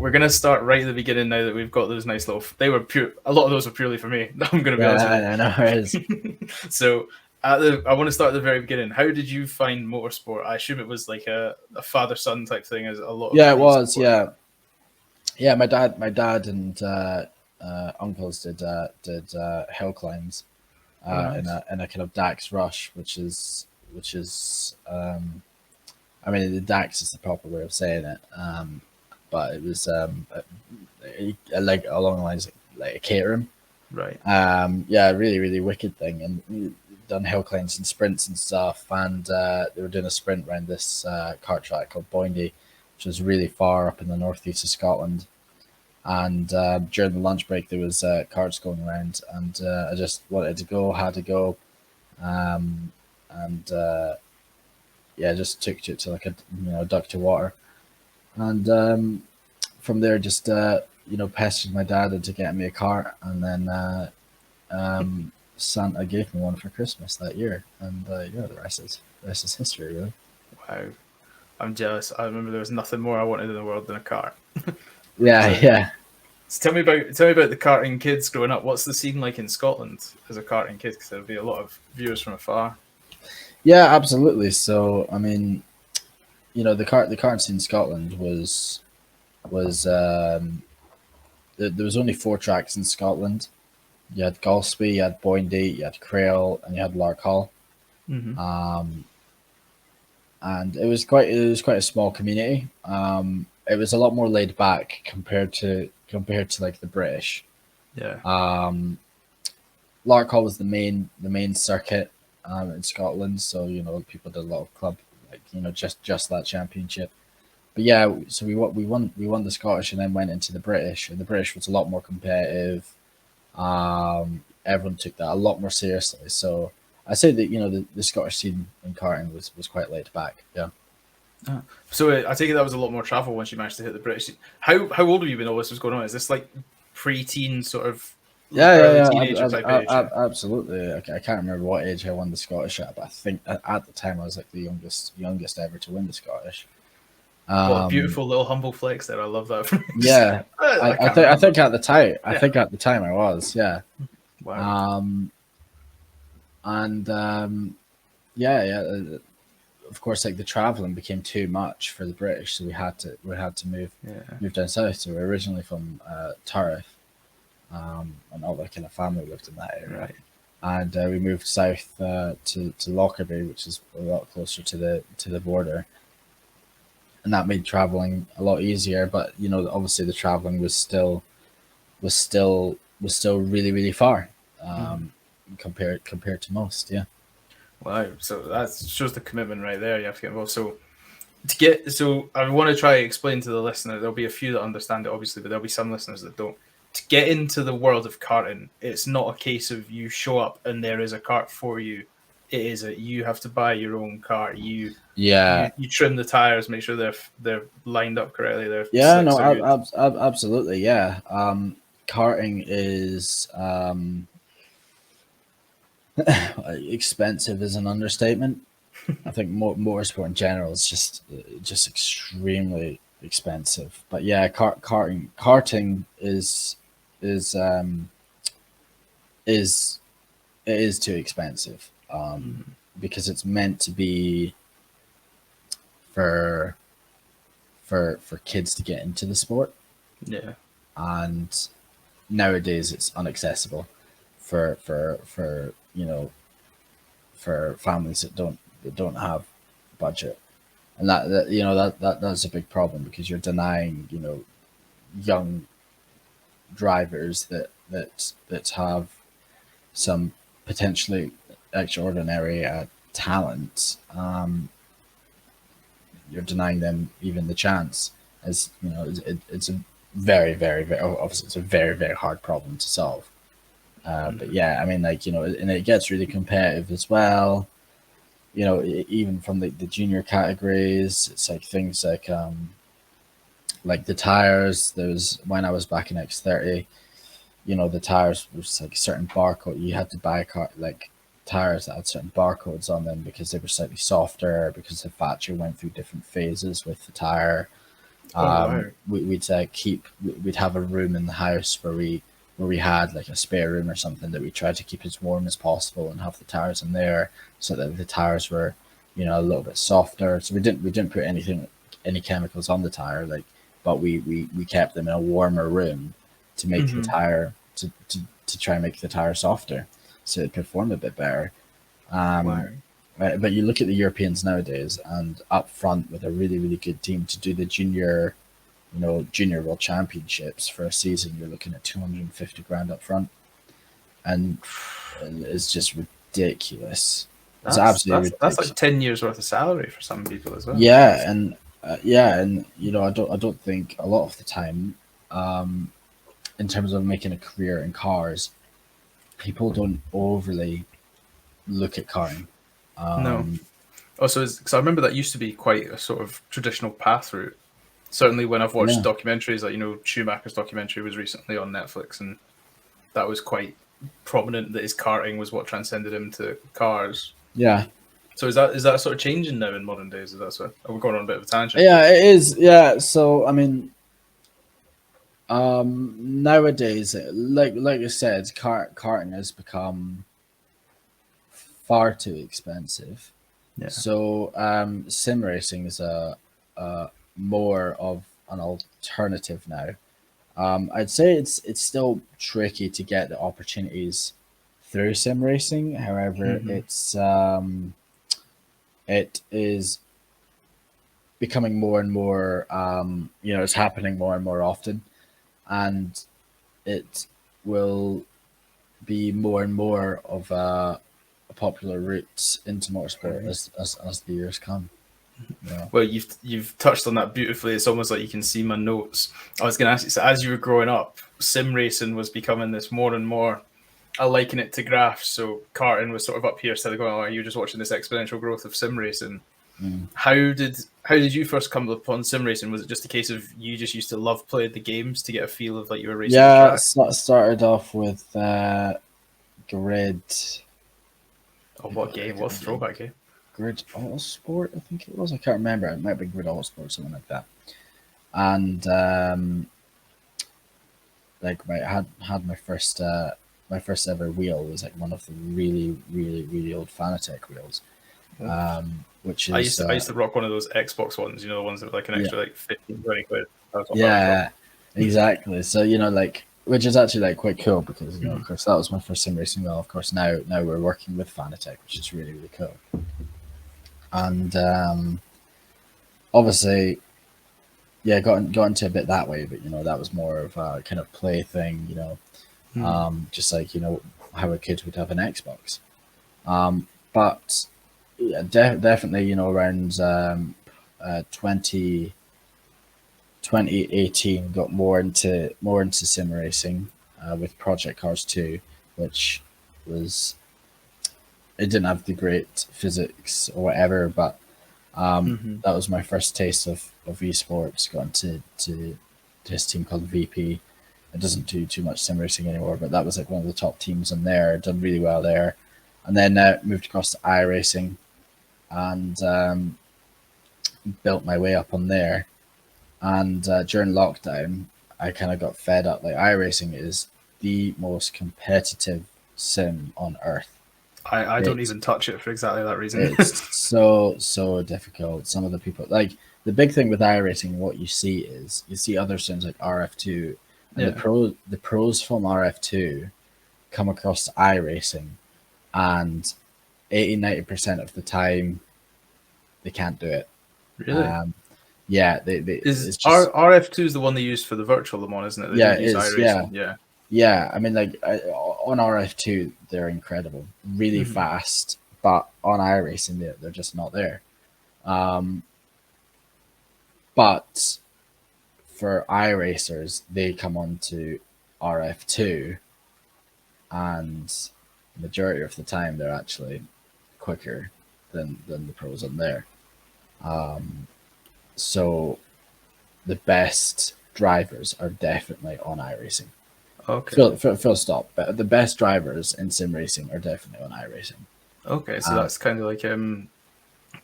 we're gonna start right at the beginning now that we've got those nice little. They were pure. A lot of those were purely for me. I'm gonna be honest with you. I know it is. So I want to start at the very beginning. How did you find motorsport? I assume it was like a father-son type thing, as a lot of Yeah, it was. sport. Yeah. My dad and uncles did hill climbs Nice. in a kind of DAX rush, which is I mean, the DAX is the proper way of saying it, but it was like along the lines of like a catering. Right. Yeah, really, really wicked thing. And we done hill climbs and sprints and stuff. And they were doing a sprint around this kart track called Boindy, which was really far up in the northeast of Scotland. And during the lunch break, there was karts going around, and I just wanted to go, had to go, and yeah, just took it to like a duck to water, and from there just pestered my dad into getting me a car, and then Santa gave me one for Christmas that year, and yeah, the rest is history, really. Wow, I'm jealous. I remember there was nothing more I wanted in the world than a car. Yeah. So tell me about the karting kids growing up. What's the scene like in Scotland as a karting kid? Because there'll be a lot of viewers from afar. Yeah, absolutely. So I mean, the karting scene in Scotland was there was only 4 tracks in Scotland. You had Golspie, you had Boindy, you had Crail, and you had Larkhall. Mm-hmm. And it was quite a small community. It was a lot more laid back compared to like the British. Yeah. Larkhall was the main circuit in Scotland, so people did a lot of club, like just that championship. But yeah, so we won the Scottish and then went into the British, and the British was a lot more competitive. Everyone took that a lot more seriously. So I say that the Scottish scene in karting was quite laid back. Yeah. So I take it that was a lot more travel once you managed to hit the British scene. How old were you when all this was going on? Is this like pre-teen sort of? Yeah. Teenager type age. Absolutely. I can't remember what age I won the Scottish at, but I think at the time I was like the youngest ever to win the Scottish. What a beautiful little humble flex there. I love that. Yeah, I think at the time, I was. Yeah. Wow. Yeah. Of course, like the traveling became too much for the British, so we had to move down south. So we're originally from Turriff, and all the kind of family lived in that area. Right. And we moved south to Lockerbie, which is a lot closer to the border, and that made traveling a lot easier. But obviously the traveling was still really, really far compared to most. Yeah. Wow. So that shows the commitment right there. You have to get involved. So I want to try to explain to the listener. There'll be a few that understand it, obviously, but there'll be some listeners that don't. To get into the world of karting, it's not a case of you show up and there is a kart for you. It is you have to buy your own kart. You trim the tires, make sure they're lined up correctly. Absolutely, yeah. Karting is expensive is an understatement. I think motorsport in general is just extremely expensive. But yeah, karting is too expensive because it's meant to be for kids to get into the sport. Yeah. And nowadays it's inaccessible for families that don't have budget, and that's a big problem, because you're denying young drivers that have some potentially extraordinary talent. You're denying them even the chance, as it's a very, very, very, obviously it's a very, very hard problem to solve. But yeah, I mean, and it gets really competitive as well. Even from the junior categories, it's like things like the tires. There's when I was back in X30, the tires was like a certain barcode. You had to buy tires that had certain barcodes on them because they were slightly softer, because the factory went through different phases with the tire. Oh wow. We'd we'd have a room in the house where we had like a spare room or something that we tried to keep as warm as possible and have the tires in there so that the tires were, you know, a little bit softer. So we didn't put any chemicals on the tire, like, but we kept them in a warmer room to make the tire to try and make the tire softer so it performed a bit better. Wow. But you look at the Europeans nowadays, and up front with a really, really good team to do the junior, you know, junior world championships for a season, you're looking at 250 grand up front, and it's just ridiculous. It's absolutely ridiculous. That's like 10 years worth of salary for some people as well. Yeah, and you know, I don't think a lot of the time, in terms of making a career in cars, people don't overly look at karting. No. Also, because I remember that used to be quite a sort of traditional path route. Certainly, when I've watched documentaries, like, you know, Schumacher's documentary was recently on Netflix, and that was quite prominent that his karting was what transcended him to cars. Yeah. So is that sort of changing now in modern days? Is that so? We're going on a bit of a tangent. Yeah, it is. Yeah. So I mean, nowadays, like I said, karting has become far too expensive. Yeah. So sim racing is a more of an alternative now. I'd say it's still tricky to get the opportunities through sim racing. However, it is becoming more and more. You know, it's happening more and more often, and it will be more and more of a popular route into motorsport as the years come. Yeah. Well, you've touched on that beautifully. It's almost like you can see my notes. I was going to ask you, so as you were growing up, sim racing was becoming this more and more. I liken it to graphs. So karting was sort of up here, instead of going, "Oh, you're just watching this exponential growth of sim racing." How did you first come upon sim racing? Was it just a case of you just used to love playing the games to get a feel of like you were racing? Yeah, started off with Grid. Oh, what game? What throwback game? Grid Autosport, I think it was. I can't remember. It might be Grid Autosport, something like that. And like had my first ever wheel was like one of the really, really, really old Fanatec wheels. Which is I used to rock one of those Xbox ones, you know, the ones that were like an extra like 15, 20 quid. Yeah, exactly. So, you know, like, which is actually like quite cool because, you know, of course that was my first sim racing wheel. Of course now we're working with Fanatec, which is really, really cool. And obviously, yeah, got into a bit that way, but, you know, that was more of a kind of play thing, you know, just like, you know, how a kid would have an Xbox. But yeah, definitely, you know, around 2018 got more into sim racing with Project Cars 2, which was, it didn't have the great physics or whatever, but that was my first taste of esports. Got into this team called VP. It doesn't do too much sim racing anymore, but that was like one of the top teams in there. Done really well there, and then moved across to iRacing, and built my way up on there. And during lockdown, I kind of got fed up. Like, iRacing is the most competitive sim on earth. I don't even touch it for exactly that reason. It's so difficult. Some of the people, like, the big thing with iRacing, what you see is you see other sims like RF2, and the pros from RF2 come across to iRacing, and 80-90% of the time they can't do it. Really? Yeah, RF2 is the one they use for the virtual Le Mans, isn't it? Yeah, it is. Yeah. Yeah, I mean, like, on RF2, they're incredible, really fast, but on iRacing, they're just not there. But for iRacers, they come on to RF2, and the majority of the time, they're actually quicker than the pros on there. So the best drivers are definitely on iRacing. Okay. Full stop. But the best drivers in sim racing are definitely on iRacing. Okay, so that's kind of like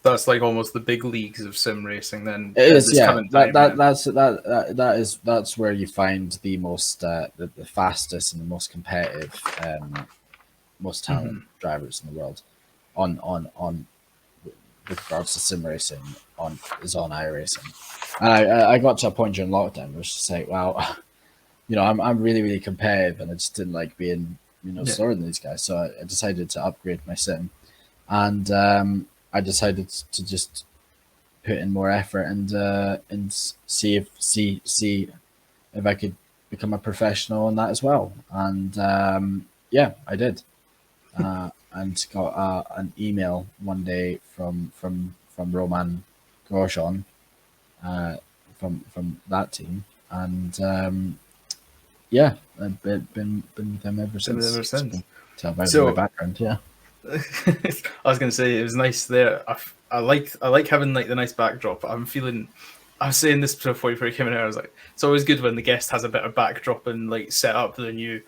That's like almost the big leagues of sim racing. Then It at is, this yeah. current time, That's where you find the most the fastest and the most competitive, most talented drivers in the world. On with regards to sim racing, on iRacing, and I got to a point during lockdown where it's just like, wow, I'm really really competitive, and I just didn't like being slower than these guys, so I decided to upgrade my sim, and I decided to just put in more effort and see if I could become a professional in that as well. And yeah, I did. And got an email one day from Roman Grosjean, from that team, and yeah, I've been with them ever since. ever since. Tell about my So background, yeah. I was going to say it was nice there. I like having like the nice backdrop. I'm feeling. I was saying this before you came in here. I was like, it's always good when the guest has a better backdrop and like set up than you.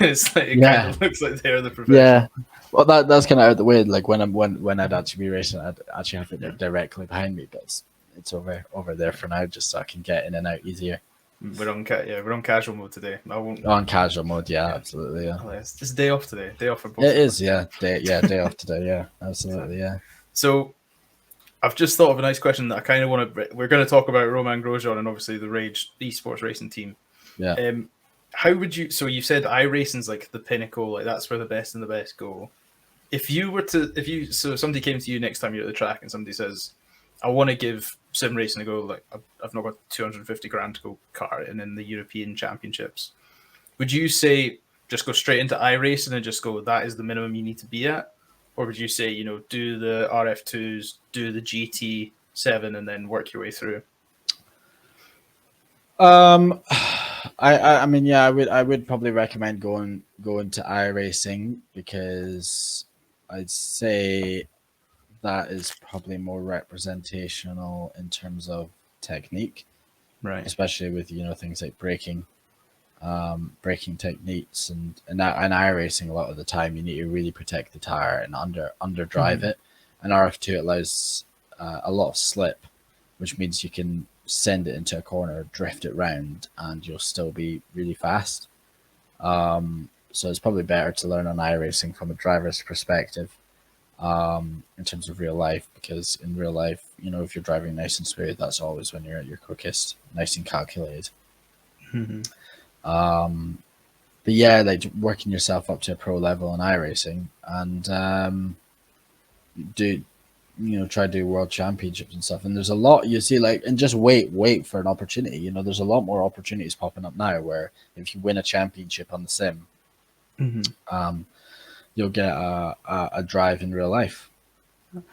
It's like it kind of looks like they're the professional. Yeah. Well, that's kind of out the way. Like when I'd actually be racing, I'd actually have it directly behind me, but it's over there for now, just so I can get in and out easier. We're on casual mode today. I won't. On casual mode, yeah, absolutely, yeah. It's day off today. Day off for both. It is, yeah. Day off today, yeah, absolutely, yeah. So, I've just thought of a nice question that I kind of want to. We're going to talk about Roman Grosjean and obviously the Rage esports racing team. Yeah. How would you? So you said iRacing's like the pinnacle, like that's where the best and the best go. If somebody came to you next time you're at the track and somebody says, I want to give sim racing a go, like I've not got 250 grand to go karting in the European Championships, would you say just go straight into iRacing and just go, that is the minimum you need to be at? Or would you say, do the RF2s, do the GT7 and then work your way through? I mean, yeah, I would probably recommend going to iRacing, because I'd say that is probably more representational in terms of technique, Right. especially with things like braking techniques, and iRacing a lot of the time you need to really protect the tire and underdrive it. And RF2 allows a lot of slip, which means you can send it into a corner, drift it round, and you'll still be really fast. So it's probably better to learn on iRacing from a driver's perspective, in terms of real life, because in real life, if you're driving nice and smooth, that's always when you're at your quickest, nice and calculated. But yeah, like working yourself up to a pro level in iRacing, and try to do world championships and stuff. And there's a lot you see, like, and just wait for an opportunity. There's a lot more opportunities popping up now where if you win a championship on the sim, you'll get a drive in real life.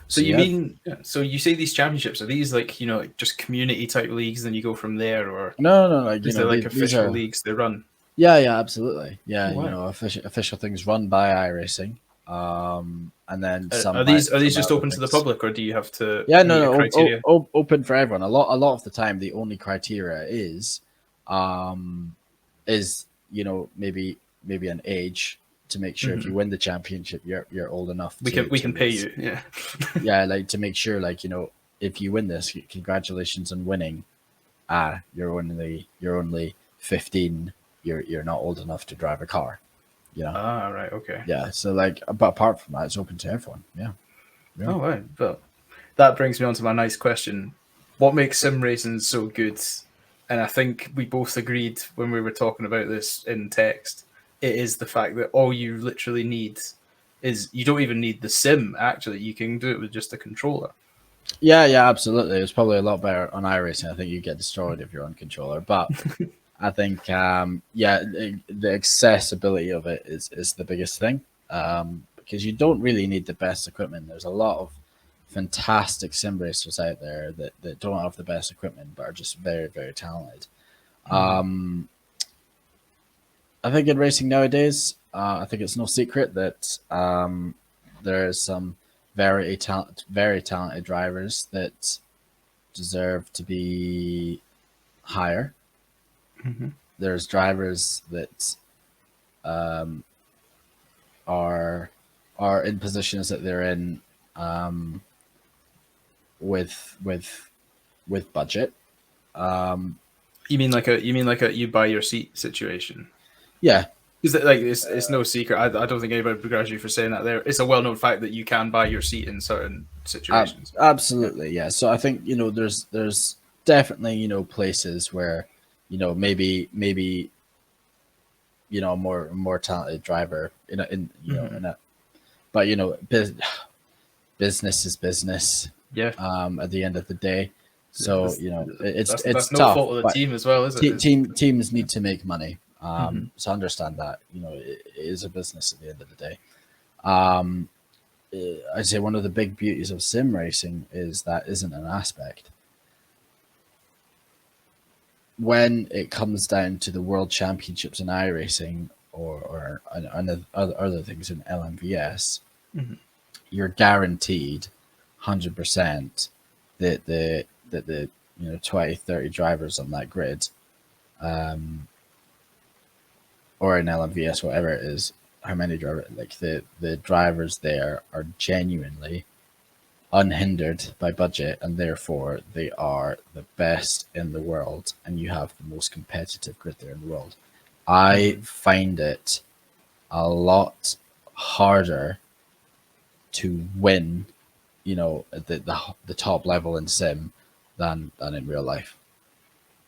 So you say these championships, are these like, just community type leagues, then you go from there, or no, like, is there like official leagues they run? Yeah, absolutely. Yeah, wow. Official things run by iRacing. And then are these just open to the public, or do you have to? Yeah, no, open for everyone. A lot of the time, the only criteria is maybe an age, to make sure if you win the championship, you're old enough. We can pay you. Yeah. Yeah, like to make sure, like, if you win this, congratulations on winning. You're only 15. You're not old enough to drive a car. Right, okay. Yeah, so like, but apart from that, it's open to everyone. Yeah. Oh, right. But that brings me on to my nice question. What makes sim racing so good? And I think we both agreed when we were talking about this in text, it is the fact that all you literally need is, you don't even need the sim, actually. You can do it with just a controller. Yeah, absolutely. It's probably a lot better on iRacing. I think you get destroyed if you're on controller, but I think the accessibility of it is the biggest thing, because you don't really need the best equipment. There's a lot of fantastic sim racers out there that don't have the best equipment but are just very, very talented. I think in racing nowadays, I think it's no secret that there's some very talented drivers that deserve to be higher. There's drivers that are in positions that they're in with budget. You mean like a you buy your seat situation? Yeah. Because like it's no secret. I don't think anybody begrudges you for saying that. There, it's a well-known fact that you can buy your seat in certain situations. Absolutely, yeah. So I think there's definitely places where maybe a more talented driver but business is business. Yeah. At the end of the day, so it's that's no tough, fault of the team as well, is it? Teams need to make money. So understand that it is a business at the end of the day. I'd say one of the big beauties of sim racing is that isn't an aspect. When it comes down to the world championships in iRacing or other things in LMVS, you're guaranteed 100% that the 20, 30 drivers on that grid, or in LMVS, whatever it is, how many drivers, like the drivers there are genuinely unhindered by budget, and therefore they are the best in the world, and you have the most competitive grid there in the world. I find it a lot harder to win, at the top level in sim than in real life.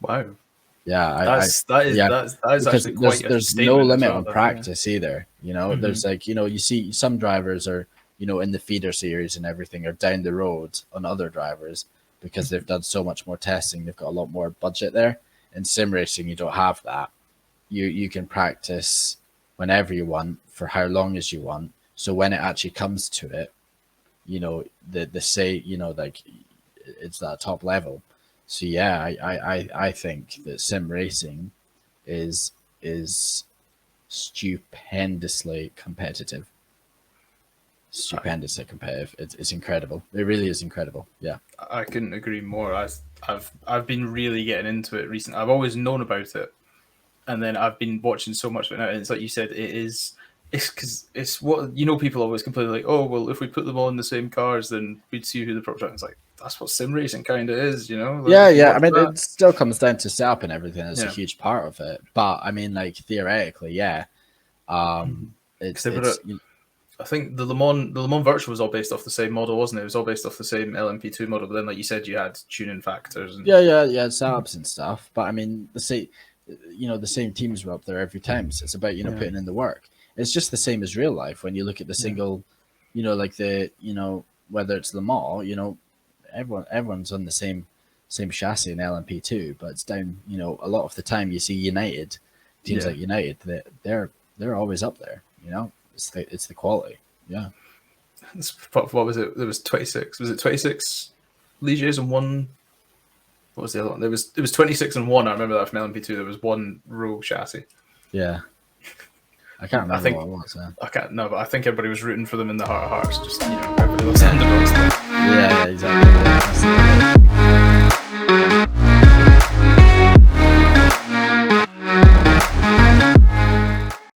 Wow. Yeah, that is actually quite a there's no limit on practice either. There's you see some drivers are in the feeder series and everything are down the road on other drivers because they've done so much more testing. They've got a lot more budget there. In sim racing, you don't have that. You can practice whenever you want for how long as you want. So when it actually comes to it, the say like it's that top level. So yeah, I think that sim racing is stupendously competitive. Stupendously competitive. It's incredible. It really is incredible. Yeah, I couldn't agree more. I've been really getting into it recently. I've always known about it, and then I've been watching so much of it now. And it's like you said, it's because it's what people always complain like, oh well, if we put them all in the same cars, then we'd see who the pro driver is. Like that's what sim racing kind of is, Like, yeah. I mean, it still comes down to setup and everything. It's a huge part of it. But I mean, like theoretically, yeah. I think the Le Mans Virtual was all based off the same model, wasn't it? It was all based off the same LMP2 model. But then, like you said, you had tuning factors. And... Yeah, setups and stuff. But I mean, the same teams were up there every time. So it's about putting in the work. It's just the same as real life. When you look at the single, like the whether it's Le Mans, everyone's on the same chassis in LMP2, but it's down. A lot of the time you see United teams like United, they're always up there. It's the quality. Yeah. What was it? There was 26. Was it 26 Ligiers and one? What was the other one? It was 26 and one. I remember that from LMP2. There was one row chassis. Yeah. I can't remember what it was. Yeah. I can't. No, but I think everybody was rooting for them in the heart of hearts. Just everybody loves underdogs. Yeah, exactly.